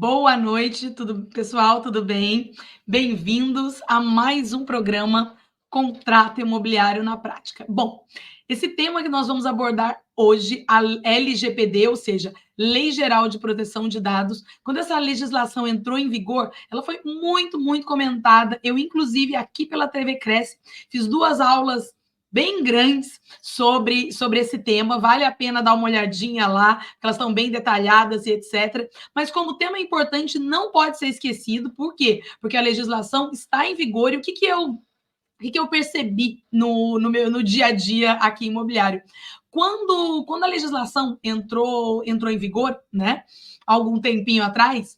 Boa noite, pessoal, tudo bem? Bem-vindos a mais um programa Contrato Imobiliário na Prática. Bom, esse tema que nós vamos abordar hoje, a LGPD, ou seja, Lei Geral de Proteção de Dados, quando essa legislação entrou em vigor, ela foi muito comentada. Eu, inclusive, aqui pela TV Cresce, fiz 2 aulas bem grandes sobre esse tema, vale a pena dar uma olhadinha lá, elas estão bem detalhadas e etc. Mas como o tema é importante, não pode ser esquecido. Por quê? Porque a legislação está em vigor. E o que eu percebi no dia a dia aqui imobiliário? Quando a legislação entrou em vigor, né, algum tempinho atrás,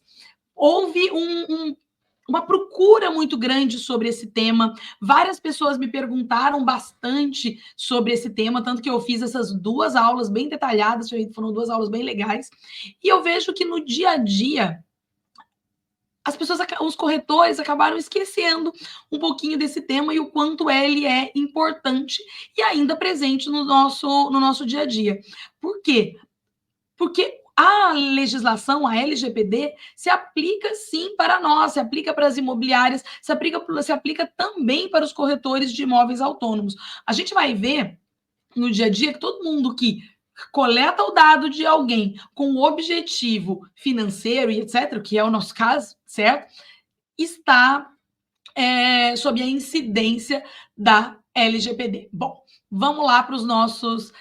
houve uma procura muito grande sobre esse tema. Várias pessoas me perguntaram bastante sobre esse tema, tanto que eu fiz essas 2 aulas bem detalhadas, foram 2 aulas bem legais. E eu vejo que no dia a dia, os corretores acabaram esquecendo um pouquinho desse tema e o quanto ele é importante e ainda presente no nosso dia a dia. Por quê? Porque a legislação, a LGPD, se aplica sim para nós, se aplica para as imobiliárias, se aplica também para os corretores de imóveis autônomos. A gente vai ver no dia a dia que todo mundo que coleta o dado de alguém com o objetivo financeiro e etc., que é o nosso caso, certo? Está sob a incidência da LGPD. Bom, vamos lá para os nossos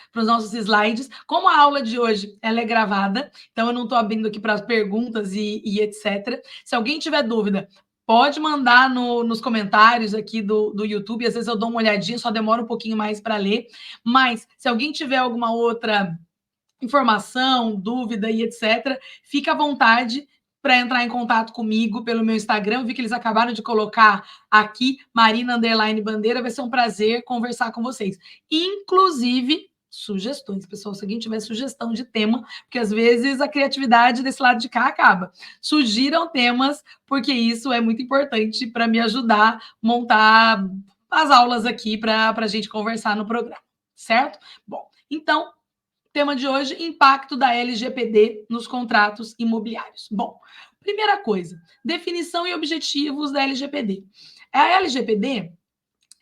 slides. Como a aula de hoje ela é gravada, então eu não estou abrindo aqui para as perguntas e etc. Se alguém tiver dúvida, pode mandar nos comentários aqui do YouTube. Às vezes eu dou uma olhadinha, só demora um pouquinho mais para ler. Mas se alguém tiver alguma outra informação, dúvida e etc., fica à vontade para entrar em contato comigo pelo meu Instagram. Eu vi que eles acabaram de colocar aqui, Marina_Bandeira. Vai ser um prazer conversar com vocês. Inclusive, sugestões, pessoal. Se alguém tiver sugestão de tema, porque às vezes a criatividade desse lado de cá acaba. Sugiram temas, porque isso é muito importante para me ajudar a montar as aulas aqui para a gente conversar no programa, certo? Bom, então, tema de hoje, impacto da LGPD nos contratos imobiliários. Bom, primeira coisa, definição e objetivos da LGPD. A LGPD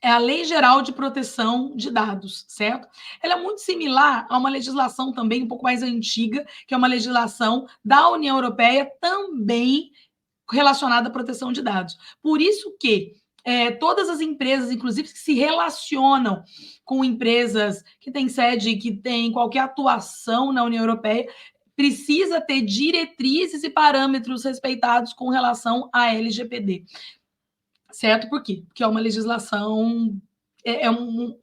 é a Lei Geral de Proteção de Dados, certo? Ela é muito similar a uma legislação também um pouco mais antiga, que é uma legislação da União Europeia também relacionada à proteção de dados. Por isso que todas as empresas, inclusive, que se relacionam com empresas que têm sede, que têm qualquer atuação na União Europeia, precisa ter diretrizes e parâmetros respeitados com relação à LGPD. Certo? Por quê? Porque é uma legislação,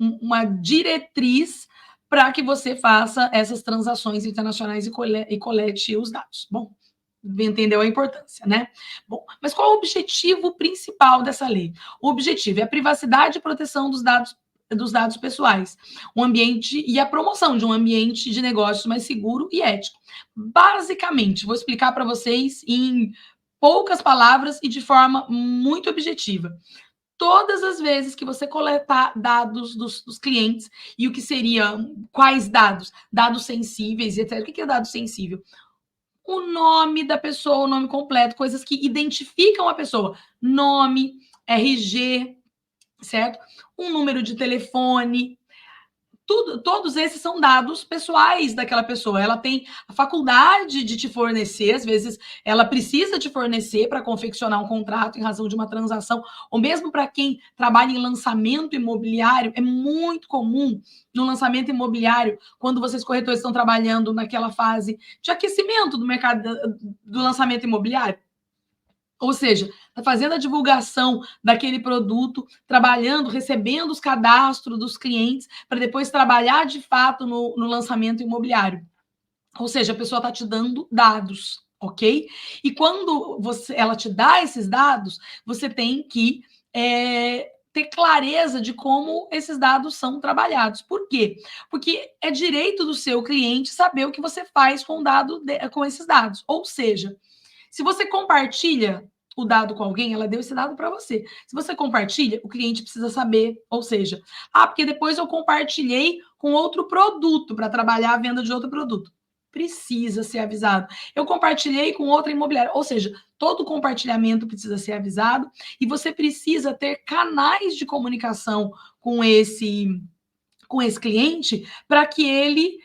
uma diretriz para que você faça essas transações internacionais e colete os dados. Bom, entendeu a importância, né? Bom, mas qual é o objetivo principal dessa lei? O objetivo é a privacidade e proteção dos dados pessoais, um ambiente e a promoção de um ambiente de negócios mais seguro e ético. Basicamente, vou explicar para vocês em poucas palavras e de forma muito objetiva. Todas as vezes que você coletar dados dos clientes, e o que seriam, quais dados? Dados sensíveis, etc. O que é dado sensível? O nome da pessoa, o nome completo, coisas que identificam a pessoa. Nome, RG, certo? Um número de telefone. Todos esses são dados pessoais daquela pessoa. Ela tem a faculdade de te fornecer, às vezes ela precisa te fornecer para confeccionar um contrato em razão de uma transação, ou mesmo para quem trabalha em lançamento imobiliário, é muito comum no lançamento imobiliário, quando vocês corretores estão trabalhando naquela fase de aquecimento do mercado do lançamento imobiliário. Ou seja, está fazendo a divulgação daquele produto, trabalhando, recebendo os cadastros dos clientes, para depois trabalhar de fato no lançamento imobiliário. Ou seja, a pessoa está te dando dados, ok? E quando ela te dá esses dados, você tem que ter clareza de como esses dados são trabalhados. Por quê? Porque é direito do seu cliente saber o que você faz com esses dados. Ou seja, se você compartilha o dado com alguém, ela deu esse dado para você. Se você compartilha, o cliente precisa saber, ou seja, porque depois eu compartilhei com outro produto para trabalhar a venda de outro produto. precisa ser avisado. Eu compartilhei com outra imobiliária, ou seja, todo compartilhamento precisa ser avisado e você precisa ter canais de comunicação com esse cliente para que ele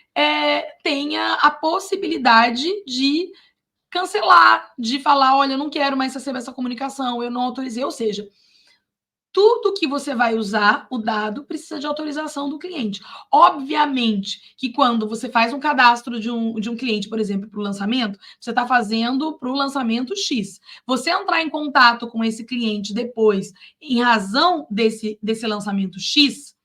tenha a possibilidade de cancelar, de falar, olha, eu não quero mais receber essa comunicação, eu não autorizei, ou seja, tudo que você vai usar, o dado, precisa de autorização do cliente. Obviamente que quando você faz um cadastro de um cliente, por exemplo, para o lançamento, você está fazendo para o lançamento X. Você entrar em contato com esse cliente depois, em razão desse lançamento X,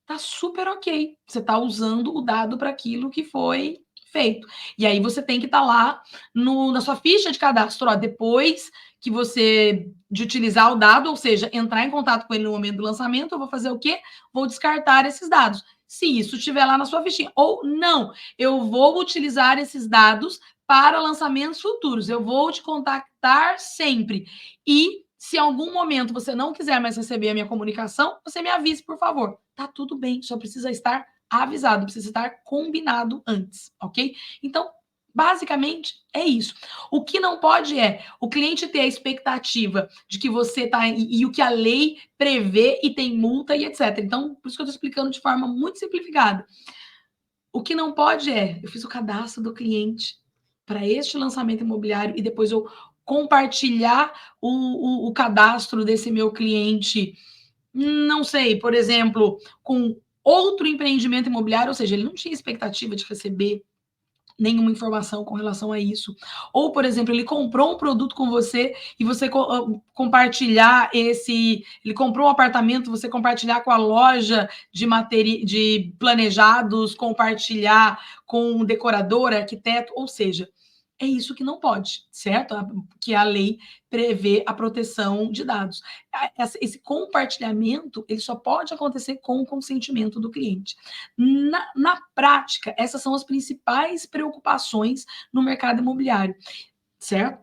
tá super ok. Você está usando o dado para aquilo que foi feito. E aí você tem que estar lá na sua ficha de cadastro, ó, depois que você de utilizar o dado, ou seja, entrar em contato com ele no momento do lançamento, eu vou fazer o quê? Vou descartar esses dados. Se isso estiver lá na sua fichinha. Ou não, eu vou utilizar esses dados para lançamentos futuros. Eu vou te contactar sempre. E se em algum momento você não quiser mais receber a minha comunicação, você me avise, por favor. Tá tudo bem, só precisa estar avisado, precisa estar combinado antes, ok? Então, basicamente, é isso. O que não pode é o cliente ter a expectativa de que você está e o que a lei prevê e tem multa e etc. Então, por isso que eu estou explicando de forma muito simplificada. O que não pode eu fiz o cadastro do cliente para este lançamento imobiliário e depois eu compartilhar o cadastro desse meu cliente, não sei, por exemplo, com outro empreendimento imobiliário, ou seja, ele não tinha expectativa de receber nenhuma informação com relação a isso. Ou, por exemplo, ele comprou um produto com você e você compartilhar ele comprou um apartamento, você compartilhar com a loja de planejados, compartilhar com o decorador, arquiteto, ou seja, é isso que não pode, certo? Que a lei prevê a proteção de dados. Esse compartilhamento, ele só pode acontecer com o consentimento do cliente. Na prática, essas são as principais preocupações no mercado imobiliário, certo?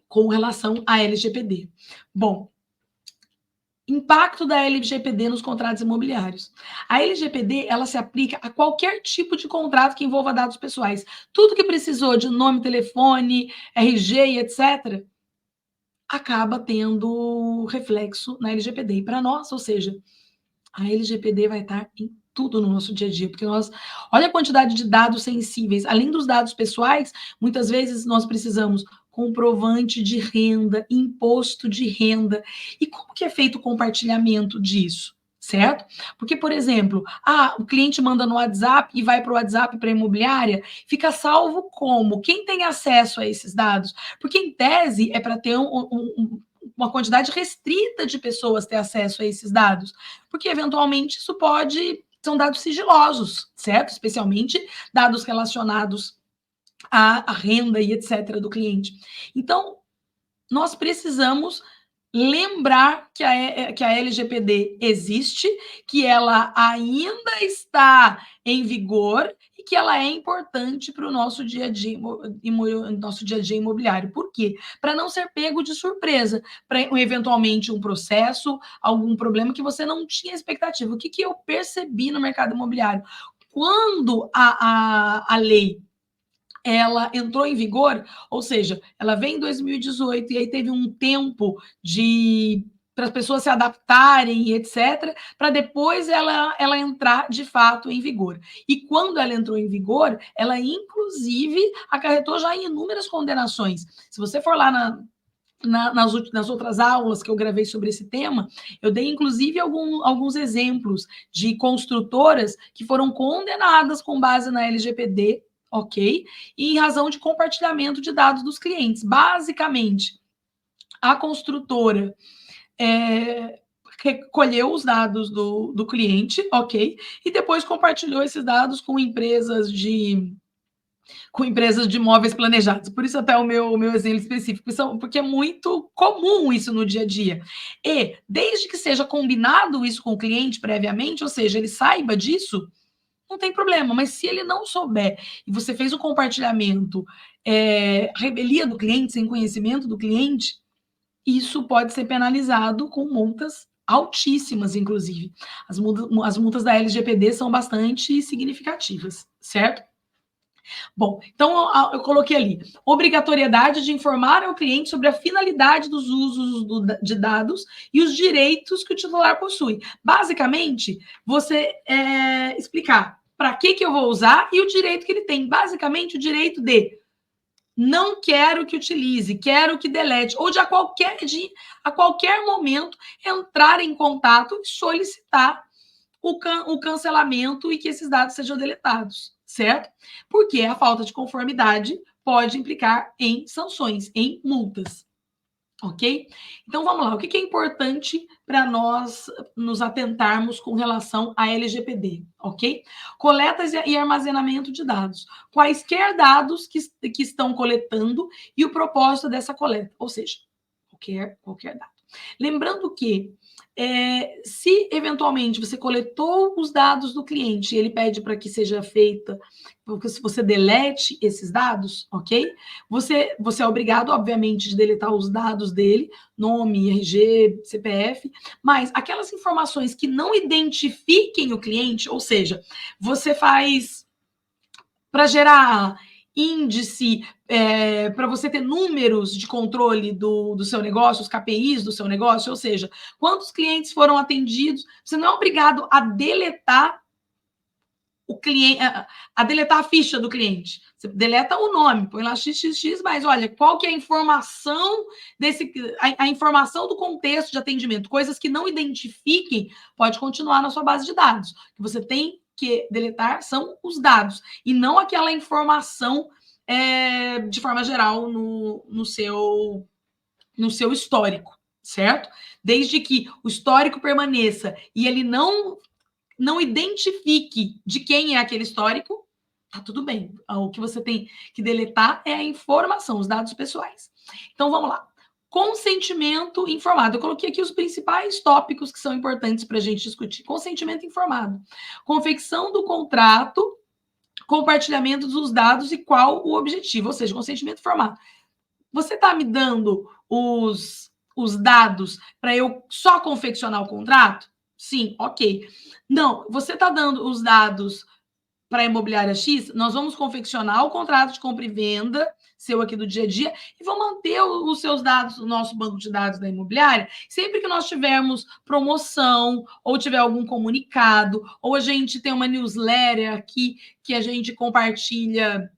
Com relação à LGPD. Bom, impacto da LGPD nos contratos imobiliários. A LGPD, ela se aplica a qualquer tipo de contrato que envolva dados pessoais. Tudo que precisou de nome, telefone, RG e etc., acaba tendo reflexo na LGPD. E para nós, ou seja, a LGPD vai estar em tudo no nosso dia a dia, porque olha a quantidade de dados sensíveis, além dos dados pessoais, muitas vezes nós precisamos comprovante de renda, imposto de renda. E como que é feito o compartilhamento disso? Certo? Porque, por exemplo, o cliente manda no WhatsApp e vai para o WhatsApp para a imobiliária, fica salvo como? Quem tem acesso a esses dados? Porque, em tese, é para ter uma quantidade restrita de pessoas ter acesso a esses dados, porque eventualmente são dados sigilosos, certo? Especialmente dados relacionados à renda e etc. do cliente. Então, nós precisamos lembrar que a LGPD existe, que ela ainda está em vigor e que ela é importante para o nosso dia a dia, imobiliário. Por quê? Para não ser pego de surpresa, para eventualmente um processo, algum problema que você não tinha expectativa. O que eu percebi no mercado imobiliário? Quando a lei ela entrou em vigor, ou seja, ela vem em 2018 e aí teve um tempo para as pessoas se adaptarem e etc, para depois ela entrar de fato em vigor. E quando ela entrou em vigor, ela inclusive acarretou já em inúmeras condenações. Se você for lá nas outras aulas que eu gravei sobre esse tema, eu dei inclusive alguns exemplos de construtoras que foram condenadas com base na LGPD, ok? E em razão de compartilhamento de dados dos clientes. Basicamente, a construtora recolheu os dados do cliente, ok? E depois compartilhou esses dados com empresas de imóveis planejados. Por isso até o meu exemplo específico, porque é muito comum isso no dia a dia. E, desde que seja combinado isso com o cliente previamente, ou seja, ele saiba disso, não tem problema, mas se ele não souber e você fez o compartilhamento, revelia do cliente, sem conhecimento do cliente, isso pode ser penalizado com multas altíssimas, inclusive. As multas da LGPD são bastante significativas, certo? Bom, então eu coloquei ali, obrigatoriedade de informar ao cliente sobre a finalidade dos usos de dados e os direitos que o titular possui. Basicamente, você explicar para que eu vou usar e o direito que ele tem. Basicamente, o direito de não quero que utilize, quero que delete, ou a qualquer momento entrar em contato e solicitar o cancelamento e que esses dados sejam deletados, certo? Porque a falta de conformidade pode implicar em sanções, em multas. Ok? Então vamos lá. O que é importante para nós nos atentarmos com relação à LGPD? Ok? Coletas e armazenamento de dados. Quaisquer dados que estão coletando e o propósito dessa coleta, ou seja, qualquer dado. Lembrando que se eventualmente você coletou os dados do cliente e ele pede para que seja feita, se você delete esses dados, ok? Você é obrigado, obviamente, de deletar os dados dele, nome, RG, CPF, mas aquelas informações que não identifiquem o cliente, ou seja, você faz para gerar índice, para você ter números de controle do seu negócio, os KPIs do seu negócio, ou seja, quantos clientes foram atendidos, você não é obrigado a deletar o cliente, a deletar a ficha do cliente. Você deleta o nome, põe lá XXX, mas olha, qual que é a informação a informação do contexto de atendimento, coisas que não identifiquem, pode continuar na sua base de dados. O que você tem que deletar são os dados, e não aquela informação de forma geral no seu histórico, certo? Desde que o histórico permaneça e ele não identifique de quem é aquele histórico, tá tudo bem. O que você tem que deletar é a informação, os dados pessoais. Então vamos lá. Consentimento informado. Eu coloquei aqui os principais tópicos que são importantes para a gente discutir. Consentimento informado. Confecção do contrato, compartilhamento dos dados e qual o objetivo, ou seja, consentimento informado. Você está me dando os dados para eu só confeccionar o contrato? Sim, ok. Não, você está dando os dados para a imobiliária X, nós vamos confeccionar o contrato de compra e venda seu aqui do dia a dia e vou manter os seus dados no nosso banco de dados da imobiliária. Sempre que nós tivermos promoção ou tiver algum comunicado, ou a gente tem uma newsletter aqui que a gente compartilha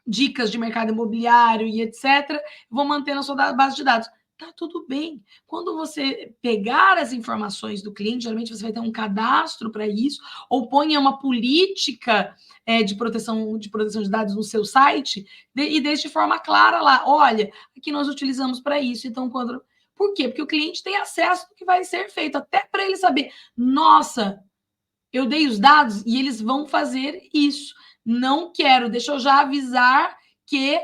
dicas de mercado imobiliário e etc., vou manter na sua base de dados. Tá tudo bem. Quando você pegar as informações do cliente, geralmente você vai ter um cadastro para isso, ou ponha uma política de proteção de dados no seu site e deixe de forma clara lá. Olha, aqui nós utilizamos para isso. Então, por quê? Porque o cliente tem acesso ao que vai ser feito, até para ele saber, nossa, eu dei os dados e eles vão fazer isso. Não quero, deixa eu já avisar que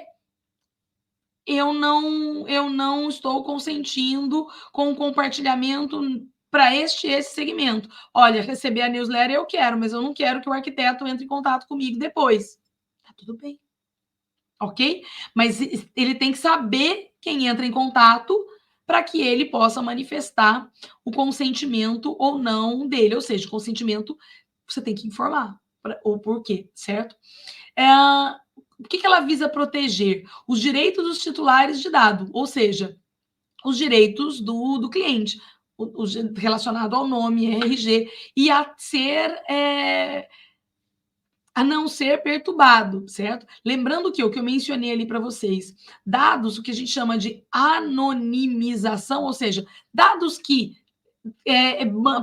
eu não estou consentindo com o compartilhamento para esse segmento. Olha, receber a newsletter eu quero, mas eu não quero que o arquiteto entre em contato comigo depois. Tá tudo bem. Ok? Mas ele tem que saber quem entra em contato para que ele possa manifestar o consentimento ou não dele. Ou seja, o consentimento você tem que informar o porquê, certo? O que ela visa proteger? Os direitos dos titulares de dado, ou seja, os direitos do cliente, relacionado ao nome, RG, e a não ser perturbado, certo? Lembrando que o que eu mencionei ali para vocês, dados, o que a gente chama de anonimização, ou seja, dados que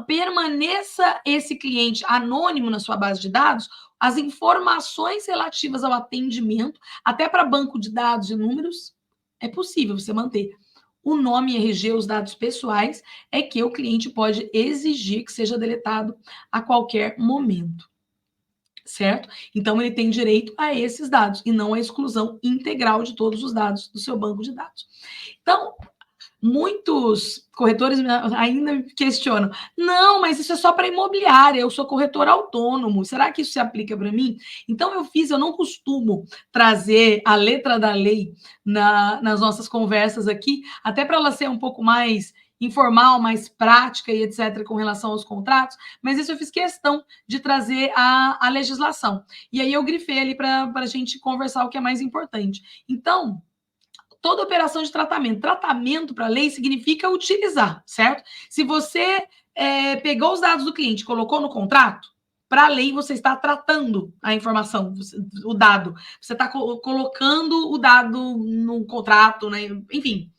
permaneça esse cliente anônimo na sua base de dados, as informações relativas ao atendimento, até para banco de dados e números, é possível você manter. O nome RG, os dados pessoais, é que o cliente pode exigir que seja deletado a qualquer momento. Certo? Então, ele tem direito a esses dados e não a exclusão integral de todos os dados do seu banco de dados. Então, muitos corretores ainda questionam. Não, mas isso é só para imobiliária, eu sou corretor autônomo, será que isso se aplica para mim? Então, eu não costumo trazer a letra da lei nas nossas conversas aqui, até para ela ser um pouco mais informal, mais prática e etc., com relação aos contratos, mas isso eu fiz questão de trazer a legislação. E aí eu grifei ali para a gente conversar o que é mais importante. Então, toda operação de tratamento. Tratamento para a lei significa utilizar, certo? Se você pegou os dados do cliente e colocou no contrato, para a lei você está tratando a informação, o dado. Você está colocando o dado no contrato, né? Enfim,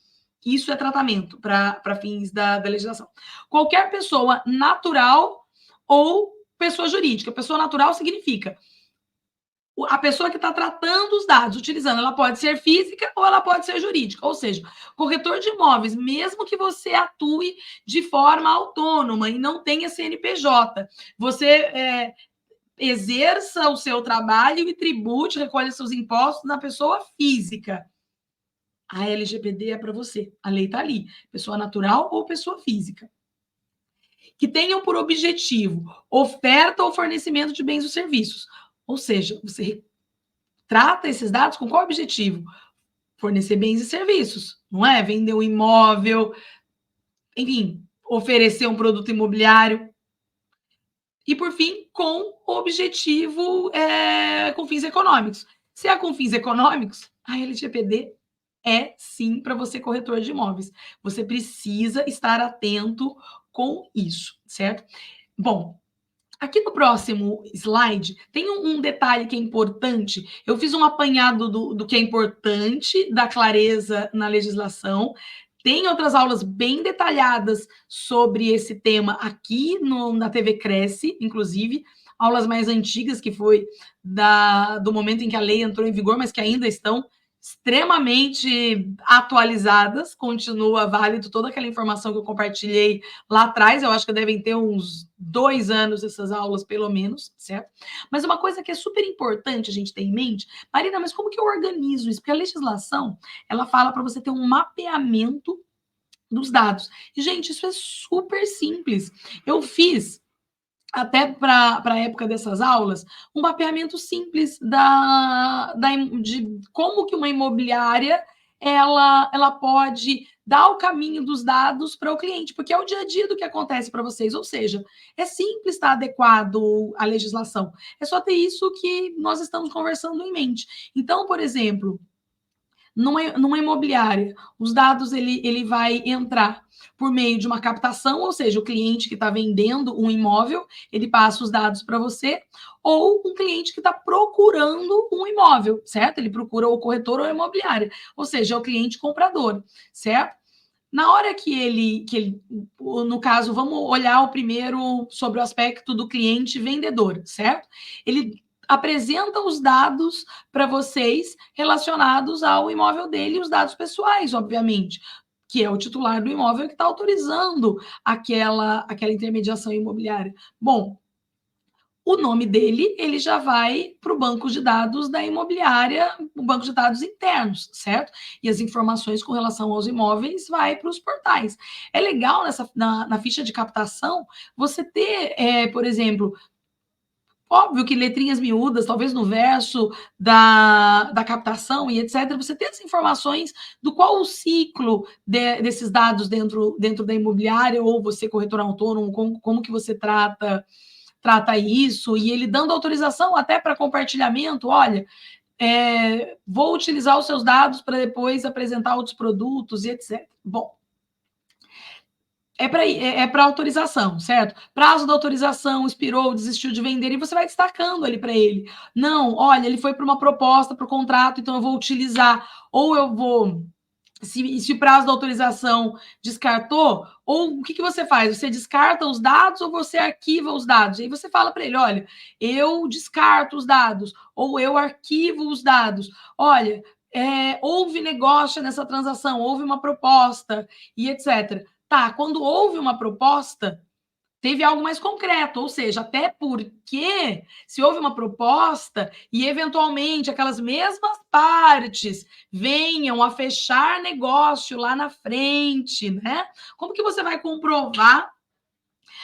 isso é tratamento para fins da legislação. Qualquer pessoa natural ou pessoa jurídica. Pessoa natural significa a pessoa que está tratando os dados, utilizando, ela pode ser física ou ela pode ser jurídica. Ou seja, corretor de imóveis, mesmo que você atue de forma autônoma e não tenha CNPJ, você exerça o seu trabalho e tribute, recolha seus impostos na pessoa física. A LGPD é para você. A lei está ali. Pessoa natural ou pessoa física. Que tenham por objetivo oferta ou fornecimento de bens ou serviços. Ou seja, você trata esses dados com qual objetivo? Fornecer bens e serviços, não é? Vender um imóvel, enfim, oferecer um produto imobiliário. E, por fim, com objetivo, com fins econômicos. Se é com fins econômicos, a LGPD é sim para você, corretor de imóveis. Você precisa estar atento com isso, certo? Bom, aqui no próximo slide tem um detalhe que é importante. Eu fiz um apanhado do que é importante, da clareza na legislação. Tem outras aulas bem detalhadas sobre esse tema aqui na TV Cresce, inclusive, aulas mais antigas, que foi do momento em que a lei entrou em vigor, mas que ainda estão extremamente atualizadas, continua válido toda aquela informação que eu compartilhei lá atrás, eu acho que devem ter uns 2 anos essas aulas, pelo menos, certo? Mas uma coisa que é super importante a gente ter em mente, Marina, mas como que eu organizo isso? Porque a legislação, ela fala para você ter um mapeamento dos dados. E, gente, isso é super simples. Eu fiz até para a época dessas aulas, um mapeamento simples de como que uma imobiliária ela pode dar o caminho dos dados para o cliente, porque é o dia a dia do que acontece para vocês, ou seja, é simples estar adequado à legislação, é só ter isso que nós estamos conversando em mente. Então, por exemplo, numa imobiliária, os dados ele vai entrar por meio de uma captação, ou seja, o cliente que está vendendo um imóvel, ele passa os dados para você, ou um cliente que está procurando um imóvel, certo? Ele procura o corretor ou a imobiliária, ou seja, é o cliente comprador, certo? Na hora no caso, vamos olhar o primeiro sobre o aspecto do cliente vendedor, certo? Ele apresenta os dados para vocês relacionados ao imóvel dele e os dados pessoais, obviamente, que é o titular do imóvel que está autorizando aquela intermediação imobiliária. Bom, o nome dele ele já vai para o banco de dados da imobiliária, o banco de dados internos, certo? E as informações com relação aos imóveis vai para os portais. É legal na ficha de captação você ter, por exemplo, óbvio que letrinhas miúdas, talvez no verso da captação e etc., você tem as informações do qual o ciclo desses dados dentro da imobiliária, ou você, corretor autônomo, como que você trata isso, e ele dando autorização até para compartilhamento, olha, vou utilizar os seus dados para depois apresentar outros produtos e etc. Bom, é para autorização, certo? Prazo da autorização expirou, desistiu de vender, e você vai destacando ali para ele. Não, olha, ele foi para uma proposta, para o contrato, então eu vou utilizar, ou eu vou. Se o prazo da autorização descartou, ou o que você faz? Você descarta os dados ou você arquiva os dados? E aí você fala para ele: olha, eu descarto os dados, ou eu arquivo os dados. Olha, houve negócio nessa transação, houve uma proposta e etc. Tá, quando houve uma proposta, teve algo mais concreto, ou seja, até porque se houve uma proposta e eventualmente aquelas mesmas partes venham a fechar negócio lá na frente, né? Como que você vai comprovar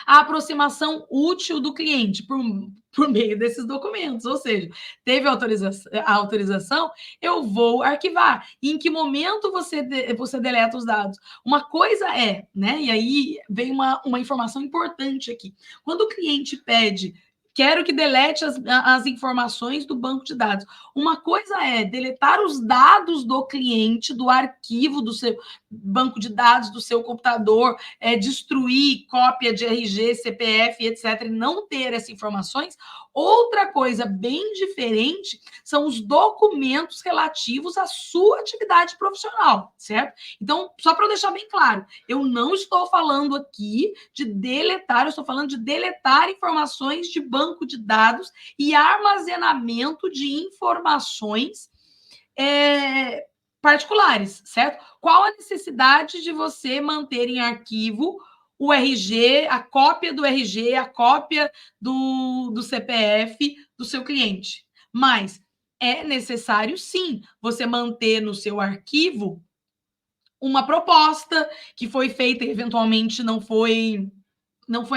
a aproximação útil do cliente por meio desses documentos, ou seja, teve a autorização, eu vou arquivar. E em que momento você deleta os dados? Uma coisa é, né? E aí vem uma informação importante aqui. Quando o cliente pede, quero que delete as informações do banco de dados. Uma coisa é deletar os dados do cliente, do arquivo do seu banco de dados, do seu computador, destruir cópia de RG, CPF, etc., e não ter essas informações. Outra coisa bem diferente são os documentos relativos à sua atividade profissional, certo? Então, só para eu deixar bem claro, eu não estou falando aqui de deletar, eu estou falando de deletar informações de banco de dados e armazenamento de informações particulares, certo? Qual a necessidade de você manter em arquivo o RG, a cópia do RG, a cópia do CPF do seu cliente? Mas é necessário, sim, você manter no seu arquivo uma proposta que foi feita e eventualmente não foi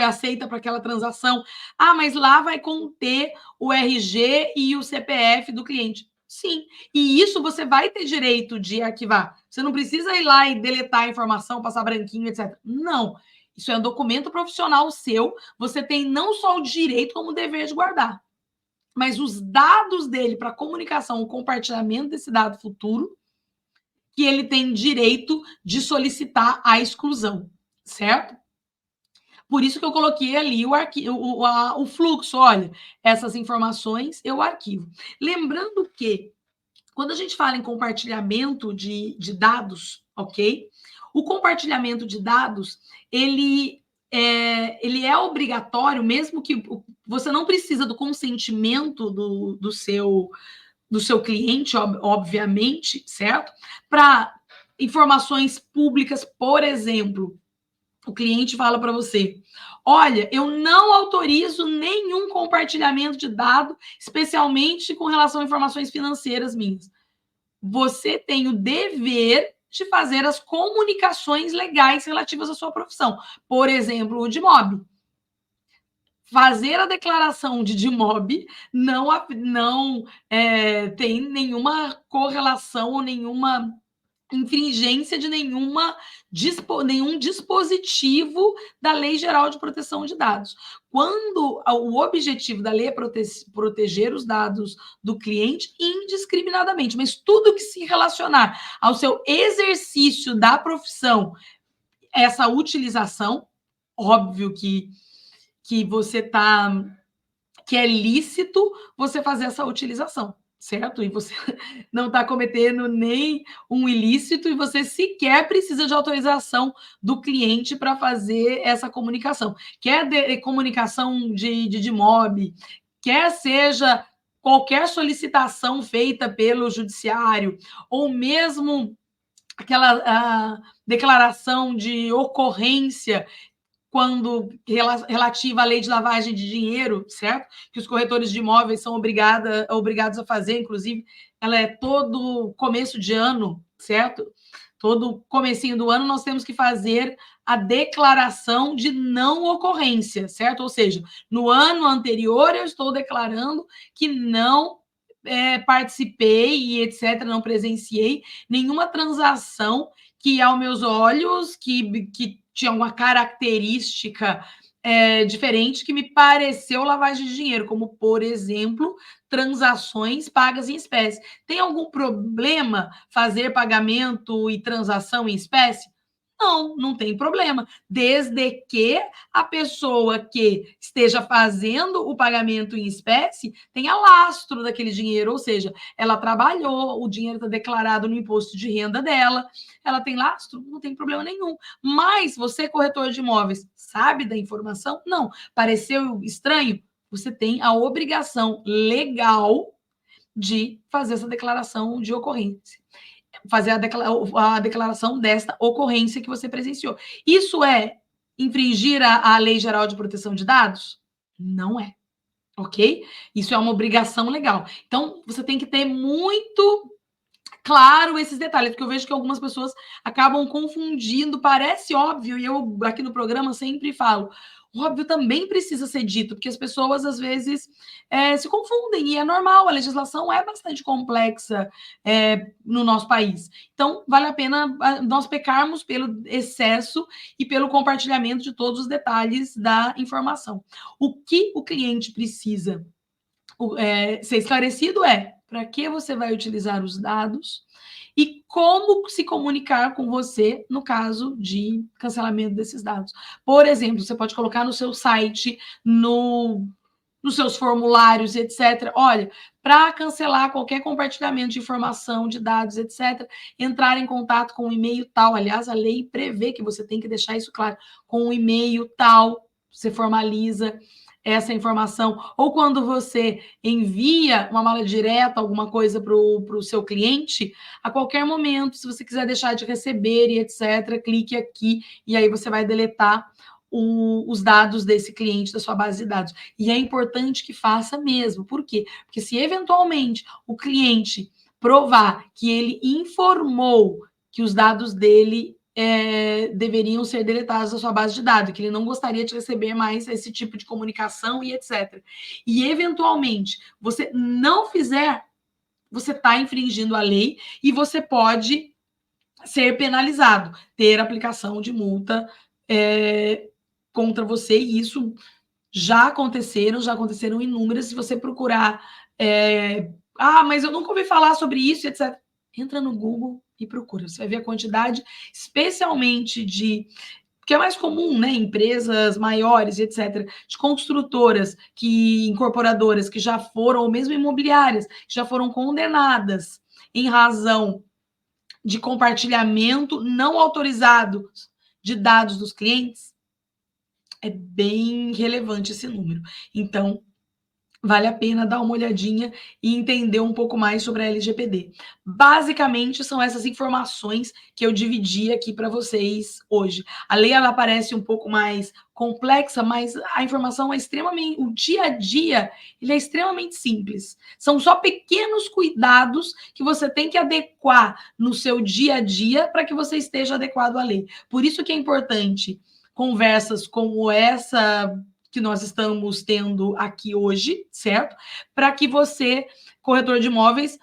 aceita para aquela transação. Ah, mas lá vai conter o RG e o CPF do cliente. Sim, e isso você vai ter direito de arquivar. Você não precisa ir lá e deletar a informação, passar branquinho, etc. Não, isso é um documento profissional seu. Você tem não só o direito, como o dever de guardar. Mas os dados dele para comunicação, o compartilhamento desse dado futuro, que ele tem direito de solicitar a exclusão, certo? Por isso que eu coloquei ali o fluxo. Olha, essas informações eu arquivo. Lembrando que, quando a gente fala em compartilhamento de dados, ok? O compartilhamento de dados, ele é obrigatório, mesmo que você não precisa do consentimento do seu cliente, obviamente, certo? Para informações públicas, por exemplo, o cliente fala para você: olha, eu não autorizo nenhum compartilhamento de dado, especialmente com relação a informações financeiras minhas. Você tem o dever de fazer as comunicações legais relativas à sua profissão. Por exemplo, o DIMOB. Fazer a declaração de DIMOB não tem nenhuma correlação ou nenhuma infringência de nenhum dispositivo da Lei Geral de Proteção de Dados. Quando o objetivo da lei é proteger os dados do cliente indiscriminadamente, mas tudo que se relacionar ao seu exercício da profissão, essa utilização, óbvio que você que é lícito você fazer essa utilização, certo? E você não está cometendo nem um ilícito e você sequer precisa de autorização do cliente para fazer essa comunicação. Quer comunicação de DIMOB, quer seja qualquer solicitação feita pelo judiciário, ou mesmo aquela declaração de ocorrência quando relativa à lei de lavagem de dinheiro, certo? Que os corretores de imóveis são obrigados a fazer, inclusive, ela é todo começo de ano, certo? Todo comecinho do ano nós temos que fazer a declaração de não ocorrência, certo? Ou seja, no ano anterior eu estou declarando que não participei e etc., não presenciei nenhuma transação que, aos meus olhos, que tinha uma característica diferente que me pareceu lavagem de dinheiro, como, por exemplo, transações pagas em espécie. Tem algum problema fazer pagamento e transação em espécie? Não tem problema, desde que a pessoa que esteja fazendo o pagamento em espécie tenha lastro daquele dinheiro, ou seja, ela trabalhou, o dinheiro está declarado no imposto de renda dela, ela tem lastro, não tem problema nenhum. Mas você, corretor de imóveis, sabe da informação? Não. Pareceu estranho? Você tem a obrigação legal de fazer essa declaração de ocorrência, fazer a declaração desta ocorrência que você presenciou. Isso é infringir a Lei Geral de Proteção de Dados? Não é, ok? Isso é uma obrigação legal. Então, você tem que ter muito claro esses detalhes, porque eu vejo que algumas pessoas acabam confundindo, parece óbvio, e eu aqui no programa sempre falo, Óbvio, também precisa ser dito, porque as pessoas às vezes se confundem, e é normal, a legislação é bastante complexa no nosso país. Então, vale a pena nós pecarmos pelo excesso e pelo compartilhamento de todos os detalhes da informação. O que o cliente precisa ser esclarecido para que você vai utilizar os dados e como se comunicar com você no caso de cancelamento desses dados. Por exemplo, você pode colocar no seu site, nos seus formulários, etc. Olha, para cancelar qualquer compartilhamento de informação, de dados, etc., entrar em contato com o e-mail tal. Aliás, a lei prevê que você tem que deixar isso claro, com o e-mail tal, você formaliza essa informação, ou quando você envia uma mala direta, alguma coisa para o seu cliente, a qualquer momento, se você quiser deixar de receber e etc., clique aqui e aí você vai deletar os dados desse cliente da sua base de dados. E é importante que faça mesmo. Por quê? Porque se eventualmente o cliente provar que ele informou que os dados dele deveriam ser deletados da sua base de dados, que ele não gostaria de receber mais esse tipo de comunicação e etc. E, eventualmente, você não fizer, você está infringindo a lei e você pode ser penalizado, ter aplicação de multa contra você, e isso já aconteceram inúmeras. Se você procurar, mas eu nunca ouvi falar sobre isso, etc. Entra no Google e procura, você vai ver a quantidade, especialmente que é mais comum, né? Empresas maiores, etc., de construtoras, incorporadoras que já foram, ou mesmo imobiliárias, que já foram condenadas em razão de compartilhamento não autorizado de dados dos clientes. É bem relevante esse número. Então, vale a pena dar uma olhadinha e entender um pouco mais sobre a LGPD. Basicamente, são essas informações que eu dividi aqui para vocês hoje. A lei, ela parece um pouco mais complexa, mas a informação é extremamente... O dia a dia, ele é extremamente simples. São só pequenos cuidados que você tem que adequar no seu dia a dia para que você esteja adequado à lei. Por isso que é importante conversas como essa que nós estamos tendo aqui hoje, certo? Para que você, corretor de imóveis,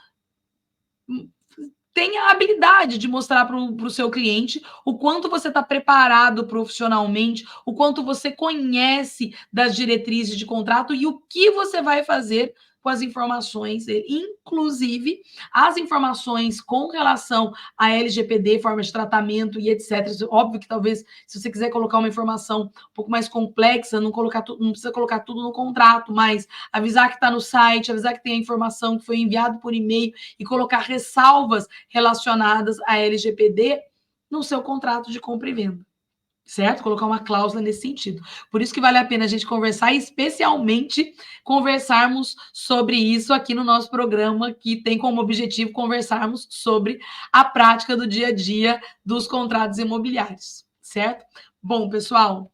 tenha a habilidade de mostrar para o seu cliente o quanto você está preparado profissionalmente, o quanto você conhece das diretrizes de contrato e o que você vai fazer com as informações dele, inclusive as informações com relação à LGPD, forma de tratamento e etc. Óbvio que talvez, se você quiser colocar uma informação um pouco mais complexa, não precisa colocar tudo no contrato, mas avisar que está no site, avisar que tem a informação que foi enviado por e-mail e colocar ressalvas relacionadas à LGPD no seu contrato de compra e venda. Certo? Colocar uma cláusula nesse sentido. Por isso que vale a pena a gente conversar, e especialmente conversarmos sobre isso aqui no nosso programa, que tem como objetivo conversarmos sobre a prática do dia a dia dos contratos imobiliários, certo? Bom, pessoal,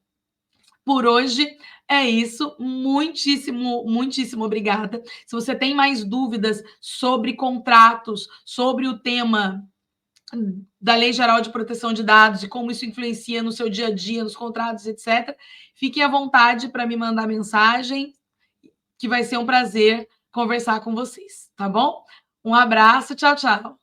por hoje é isso. Muitíssimo, muitíssimo obrigada. Se você tem mais dúvidas sobre contratos, sobre o tema da Lei Geral de Proteção de Dados e como isso influencia no seu dia a dia, nos contratos, etc., fiquem à vontade para me mandar mensagem, que vai ser um prazer conversar com vocês, tá bom? Um abraço, tchau, tchau.